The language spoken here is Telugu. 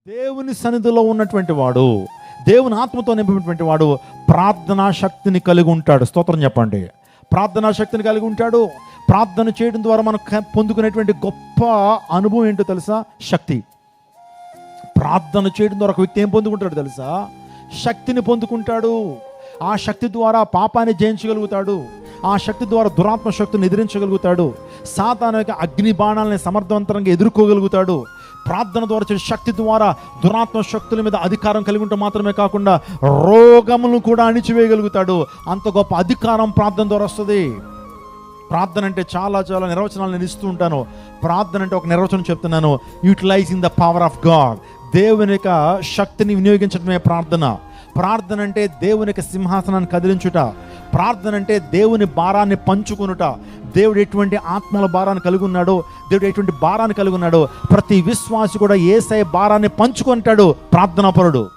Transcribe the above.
దేవుని సన్నిధిలో ఉన్నటువంటి వాడు, దేవుని ఆత్మతో నింపినటువంటి వాడు ప్రార్థనా శక్తిని కలిగి ఉంటాడు. స్తోత్రం చెప్పండి. ప్రార్థనా శక్తిని కలిగి ఉంటాడు. ప్రార్థన చేయడం ద్వారా మనం పొందుకునేటువంటి గొప్ప అనుభవం ఏంటో తెలుసా? శక్తి. ప్రార్థన చేయడం ద్వారా ఒక వ్యక్తి ఏం పొందుకుంటాడు తెలుసా? శక్తిని పొందుకుంటాడు. ఆ శక్తి ద్వారా పాపాన్ని జయించగలుగుతాడు. ఆ శక్తి ద్వారా దురాత్మ శక్తిని ఎదిరించగలుగుతాడు. సాతాను యొక్క అగ్ని బాణాలని సమర్థవంతంగా ఎదుర్కోగలుగుతాడు. ప్రార్థన ద్వారా వచ్చే శక్తి ద్వారా దురాత్మ శక్తుల మీద అధికారం కలిగి ఉంటే మాత్రమే కాకుండా రోగములను కూడా అణిచివేయగలుగుతాడు. అంత గొప్ప అధికారం ప్రార్థన ద్వారా వస్తుంది. ప్రార్థన అంటే చాలా చాలా నిర్వచనాలు నేను ఇస్తూ ఉంటాను. ప్రార్థన అంటే ఒక నిర్వచనం చెప్తున్నాను. Utilizing the power of God. దేవుని యొక్క శక్తిని వినియోగించడమే ప్రార్థన. ప్రార్థన అంటే దేవుని యొక్క సింహాసనాన్ని కదిలించుట. ప్రార్థన అంటే దేవుని భారాన్ని పంచుకొనుట. దేవుడు ఎటువంటి ఆత్మల భారాన్ని కలిగి ఉన్నాడో, దేవుడు ఎటువంటి భారాన్ని కలిగి ఉన్నాడో ప్రతి విశ్వాసి కూడా యేసయ్య భారాన్ని పంచుకుంటాడు. ప్రార్థనాపరుడు.